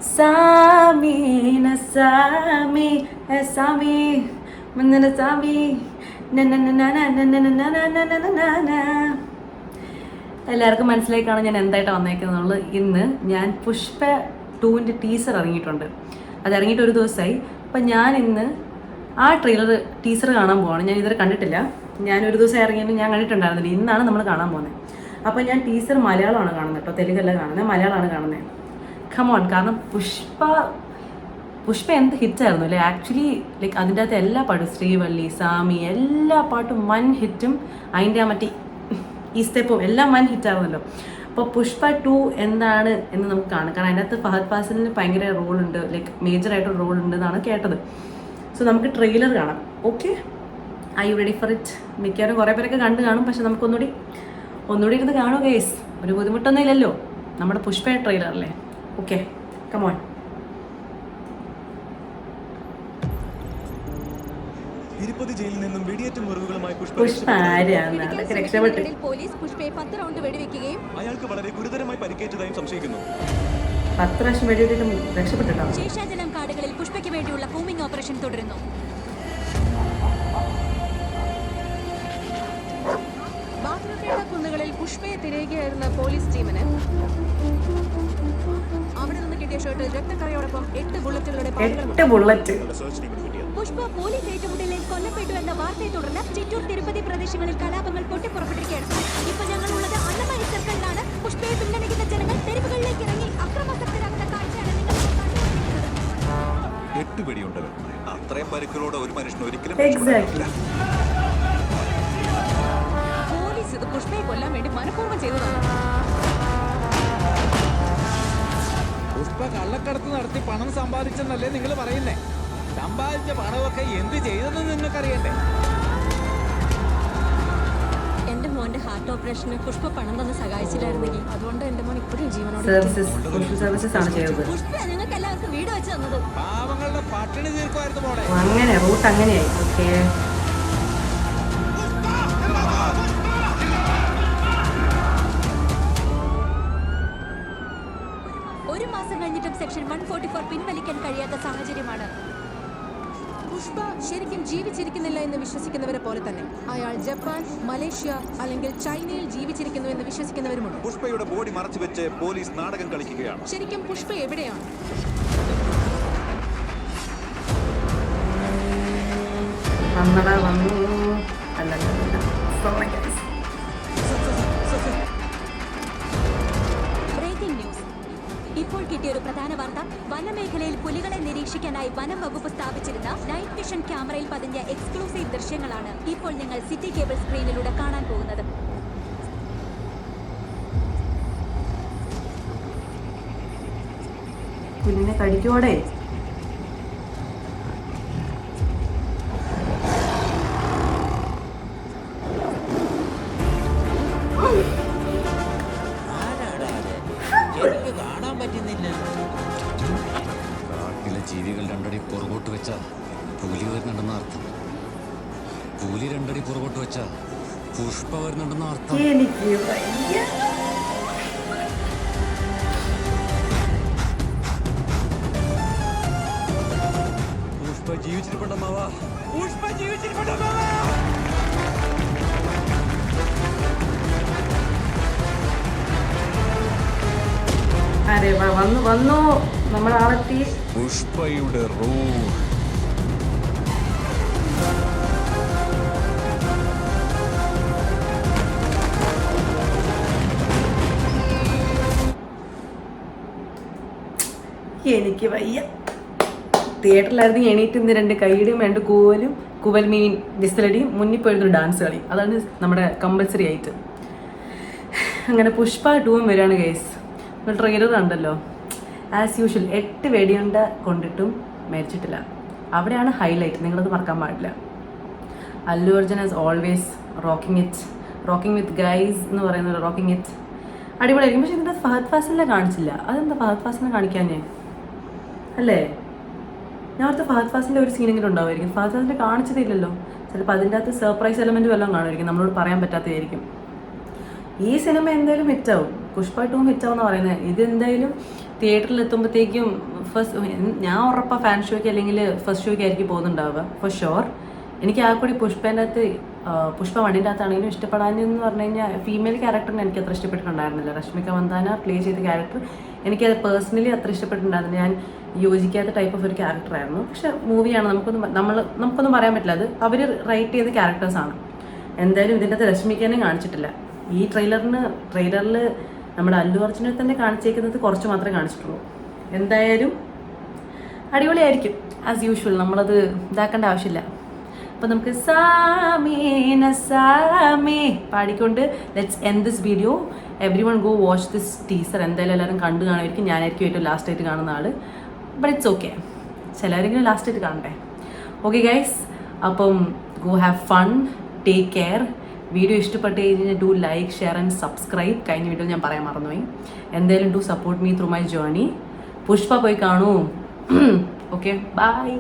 സാമി നസാമി സാമി മന്ദന സാമി. എല്ലാവർക്കും മനസ്സിലായി കാണാൻ ഞാൻ എന്തായിട്ടാണ് വന്നേക്കുന്നുള്ളത്. ഇന്ന് ഞാൻ പുഷ്പ 2ൻ്റെ ടീസർ ഇറങ്ങിയിട്ടുണ്ട്. അത് ഇറങ്ങിയിട്ട് ഒരു ദിവസമായി. അപ്പം ഞാൻ ഇന്ന് ആ ടീസർ കാണാൻ പോവാണ്. ഞാൻ ഇതുവരെ കണ്ടിട്ടില്ല. ഞാൻ ഒരു ദിവസം ഇറങ്ങിയിട്ട് ഞാൻ കണ്ടിട്ടുണ്ടായിരുന്നില്ല. ഇന്നാണ് നമ്മൾ കാണാൻ പോകുന്നത്. അപ്പോൾ ഞാൻ ടീസർ മലയാളമാണ് കാണുന്നത് കേട്ടോ, തെലുങ്കല്ല കാണുന്നത്, മലയാളമാണ് കാണുന്നത്. കമോൺ, കാരണം പുഷ്പ എന്ത് ഹിറ്റായിരുന്നു അല്ലേ. ആക്ച്വലി ലൈക്ക് അതിൻ്റെ അകത്ത് എല്ലാ പാട്ടും, ശ്രീവള്ളി, സാമി, എല്ലാ പാട്ടും വൻ ഹിറ്റും. അതിൻ്റെ ആ മറ്റേ ഈ സ്റ്റെപ്പും എല്ലാം വൻ ഹിറ്റായിരുന്നല്ലോ. അപ്പോൾ പുഷ്പ 2 എന്താണ് എന്ന് നമുക്ക് കാണാം. കാരണം അതിൻ്റെ അകത്ത് ഫഹദ് ഫാസിലിന് ഭയങ്കര റോളുണ്ട്, ലൈക്ക് മേജറായിട്ടൊരു റോൾ ഉണ്ടെന്നാണ് കേട്ടത്. സോ നമുക്ക് ട്രെയിലർ കാണാം. Okay, I you ready for it? മിക്കവാറും കുറേ പേരൊക്കെ കണ്ടു കാണും. പക്ഷെ നമുക്കൊന്നുകൂടി ഇരുന്ന് കാണുക ഗൈസ്. ഒരു ബുദ്ധിമുട്ടൊന്നും ഇല്ലല്ലോ, നമ്മുടെ പുഷ്പ ട്രെയിലറല്ലേ. Okay, come on. തിരുപ്പതി ജയിലിൽ നിന്നും വെടിയേറ്റ മുറിവുകളുമായി പുഷ്പ ആരാണ് അതൊക്കെ രക്ഷപ്പെട്ടു. പോലീസ് പുഷ്പയെ 10 റൗണ്ട് വെടിവെക്കുകയും അയാൾക്ക് വളരെ ഗുരുതരമായി പരിക്കേറ്റതായും സംശയിക്കുന്നു. 10 പ്രാവശ്യം വെടിവെച്ചിട്ടും രക്ഷപ്പെട്ടിട്ടോ. ശേഷാചലം കാടുകളിൽ പുഷ്പയ്ക്ക് വേണ്ടിയുള്ള കൂമിംഗ് ഓപ്പറേഷൻ തുടരുന്നു. ബാത്റൂമിലുള്ള കുന്നുകളിൽ പുഷ്പയെ തിരയുകയായിരുന്ന പോലീസ് ടീമിന് അവിടെ നിന്ന് കിട്ടിയ ഷർട്ടിൽ രക്തക്കറയോടൊപ്പം 8 ബുള്ളറ്റുകളുടെ പുഷ്പ പോലീസ് ഏറ്റുമുട്ടലിൽ കൊല്ലപ്പെട്ടു എന്ന വാർത്തയെ തുടർന്ന് ചിറ്റൂർ, തിരുപ്പതി പ്രദേശങ്ങളിൽ കലാപങ്ങൾ പൊട്ടിപ്പുറപ്പെട്ടിരിക്കുകയാണ്. ഇപ്പൊ ഞങ്ങളുള്ളത് അന്നമയ സർക്കിളിലാണ്. പുഷ്പയെ പിന്തുണയ്ക്കുന്ന ജനങ്ങൾ തെരുവുകളിലേക്ക് ഇറങ്ങി അക്രമാസക്തരാകുന്ന കാഴ്ചയാണ് നിങ്ങൾ കണ്ടുകൊണ്ടിരിക്കുന്നത്. 8 വെടിയുണ്ടല്ലോ. അത്രയും പരിക്കുകളോടെ ഒരു മനുഷ്യൻ ഒരിക്കലും പോലീസ് ഇത് പുഷ്പയെ കൊല്ലാൻ വേണ്ടി മനഃപൂർവ്വം ചെയ്തതാണ്. പുഷ്പ കള്ളക്കടത്ത് നടത്തി പണം സമ്പാദിച്ചെന്നല്ലേ നിങ്ങൾ പറയുന്നേ? സമ്പാദിച്ച പണമൊക്കെ എന്ത് ചെയ്തെന്ന് നിങ്ങൾക്കറിയണ്ടേ? എന്റെ മോന്റെ ഹാർട്ട് ഓപ്പറേഷന് പുഷ്പ പണം തന്ന് സഹായിച്ചില്ലായിരുന്നെങ്കിൽ അതുകൊണ്ട് എന്റെ മോൻ ഇപ്പോഴും ജീവനോടെ. സർവീസസ് ആണ് ചെയ്തത്. പുഷ്പ ഞങ്ങൾക്ക് എല്ലാവർക്കും വീട് വെച്ച് തന്നത്. പാവങ്ങളുടെ പട്ടിണി തീർക്കുമായിരുന്നു മോളെ. അങ്ങനെ റൂട്ട് അങ്ങനെയായി. ഓക്കെ, ഒരു മാസം കഴിഞ്ഞിട്ടും സെക്ഷൻ 144 പിൻവലിക്കാൻ കഴിയാത്ത സാഹചര്യമാണ്. പുഷ്പ ശരിക്കും ജീവിച്ചിരിക്കുന്നില്ല എന്ന് വിശ്വസിക്കുന്നവരെ പോലെ തന്നെ അയാൾ ജപ്പാൻ, മലേഷ്യ അല്ലെങ്കിൽ ചൈനയിൽ ജീവിച്ചിരിക്കുന്നു എന്ന് വിശ്വസിക്കുന്നവരുമുണ്ട്. പുഷ്പയുടെ ബോഡി മറച്ചു വെച്ച് പോലീസ് നാടകം കളിക്കുകയാണ്. ശരിക്കും പുഷ്പ എവിടെയാണ്? വന്നു അല്ല. Breaking news. ഇപ്പോൾ കിട്ടിയ ഒരു പ്രധാന വാർത്ത. വനമേഖലയിൽ പുലികളെ നിരീക്ഷിക്കാനായി വനം വകുപ്പ് സ്ഥാപിച്ചിരുന്ന നൈറ്റ് വിഷൻ ക്യാമറയിൽ പതിഞ്ഞ എക്സ്ക്ലൂസീവ് ദൃശ്യങ്ങളാണ് ഇപ്പോൾ ഞങ്ങൾ സിറ്റി കേബിൾ സ്ക്രീനിലൂടെ കാണാൻ പോകുന്നത്. പുലിനെ കടിക്കോടെ. കാണാൻ പറ്റുന്നില്ല. കാട്ടിലെ ജീവികൾ 2 അടി പുറകോട്ട് വെച്ചാൽ പുലി വരുന്നുണ്ടെന്ന അർത്ഥം. പുലി 2 അടി പുറകോട്ട് വെച്ചാൽ പുഷ്പ വരുന്നുണ്ടെന്ന അർത്ഥം. എനിക്ക് വയ്യ. പുഷ്പ ജീവിച്ചിരിപ്പുണ്ടമ്മാവാ. പുഷ്പ ജീവിച്ചിരിപ്പുണ്ടമ്മാവാ. അരെ വാ, വന്നു നമ്മളാളെത്തി. പുഷ്പയുടെ റൂൾ. എനിക്ക് വയ്യ. തിയേറ്ററിലായിരുന്നു എണീറ്റ് ഇന്ന് 2 കൈയുടെയും 2 കൂവൽ മീൻ വിസിലടിയും മുന്നിൽ പോയിരുന്നൊരു ഡാൻസ് കളി. അതാണ് നമ്മുടെ കമ്പൽസറി ആയിട്ട്. അങ്ങനെ പുഷ്പ 2 വരികയാണ് ഗൈസ്. ട്രെയിലർ കണ്ടല്ലോ. ആസ് യൂഷ്വൽ 8 വെടിയുണ്ട കൊണ്ടിട്ടും മരിച്ചിട്ടില്ല. അവിടെയാണ് ഹൈലൈറ്റ്. നിങ്ങളത് മറക്കാൻ പാടില്ല. Allu Arjun as always rocking with guys എന്ന് പറയുന്നത്. റോക്കിംഗ് ഇറ്റ് അടിപൊളിയായിരിക്കും. പക്ഷെ ഇതിൻ്റെ ഫഹദ് ഫാസിലിനെ കാണിച്ചില്ല. അതെന്താ ഫഹദ് ഫാസിലിനെ കാണിക്കാഞ്ഞേ അല്ലേ? ഞാൻ അടുത്ത ഫഹദ് ഫാസിലിൻ്റെ ഒരു സീനെങ്കിലും ഉണ്ടാവുമായിരിക്കും. ഫഹദ് ഫാസിലിനെ കാണിച്ചതില്ലല്ലോ. ചിലപ്പോൾ അതിൻ്റെ അകത്ത് സർപ്രൈസ് എലമെൻറ്റ് വല്ലതും കാണുമായിരിക്കും, നമ്മളോട് പറയാൻ പറ്റാത്തതായിരിക്കും. ഈ സിനിമ എന്തായാലും ഹിറ്റാവും. പുഷ്പ 2 ഹിറ്റാവും എന്ന് പറയുന്നത്. ഇത് എന്തായാലും തിയേറ്ററിൽ എത്തുമ്പോഴത്തേക്കും ഞാൻ ഉറപ്പാണ് ഫാൻ ഷോയ്ക്ക് അല്ലെങ്കിൽ ഫസ്റ്റ് ഷോയ്ക്ക് ആയിരിക്കും പോകുന്നുണ്ടാവുക ഫോർ ഷുവർ. എനിക്ക് ആ കൂടി പുഷ്പേൻ്റെ അകത്ത് പുഷ്പ വണ്ടിൻ്റെ അകത്താണെങ്കിലും ഇഷ്ടപ്പെടാനെന്ന് പറഞ്ഞു കഴിഞ്ഞാൽ ഫീമെയിൽ ക്യാരക്ടറിന് എനിക്ക് അത്ര ഇഷ്ടപ്പെട്ടിട്ടുണ്ടായിരുന്നില്ല. രശ്മിക മന്ദാന പ്ലേ ചെയ്ത ക്യാരക്ടർ എനിക്കത് പേഴ്സണലി അത്ര ഇഷ്ടപ്പെട്ടിട്ടുണ്ടായിരുന്നില്ല. ഞാൻ യോജിക്കാത്ത ടൈപ്പ് ഓഫ് ഒരു ക്യാരക്ടറായിരുന്നു. പക്ഷെ മൂവിയാണ്, നമുക്കൊന്നും പറയാൻ പറ്റില്ല. അത് അവർ റൈറ്റ് ചെയ്ത ക്യാരക്ടേഴ്സാണ്. എന്തായാലും ഇതിൻ്റെ അകത്ത് രശ്മിക്കനെ കാണിച്ചിട്ടില്ല. ഈ ട്രെയിലറിൽ നമ്മുടെ അല്ലു അർജുനെ തന്നെ കാണിച്ചേക്കുന്നത് കുറച്ച് മാത്രമേ കാണിച്ചിട്ടുള്ളൂ. എന്തായാലും അടിപൊളിയായിരിക്കും ആസ് യൂഷ്വൽ. നമ്മളത് ഇതാക്കേണ്ട ആവശ്യമില്ല. അപ്പോൾ നമുക്ക് സാമീന സാമേ പാടിക്കൊണ്ട് let's end this video. Everyone go watch this teaser. എന്തായാലും എല്ലാവരും കണ്ടു കാണുമായിരിക്കും. ഞാനായിരിക്കും ഏറ്റവും ലാസ്റ്റായിട്ട് കാണുന്ന ആൾ. ബട്ട് ഇറ്റ്സ് ഓക്കെ, ചിലരെങ്കിലും ലാസ്റ്റായിട്ട് കാണണ്ടേ. ഓക്കെ ഗൈസ്, അപ്പം go have fun, take care. Video ഇഷ്ടപ്പെട്ട് കഴിഞ്ഞാൽ do like, share and subscribe. കഴിഞ്ഞ വീഡിയോ ഞാൻ പറയാൻ മറന്നുപോയി. എന്തായാലും do support me through my journey. Pushpa പോയി കാണൂ. Okay, by.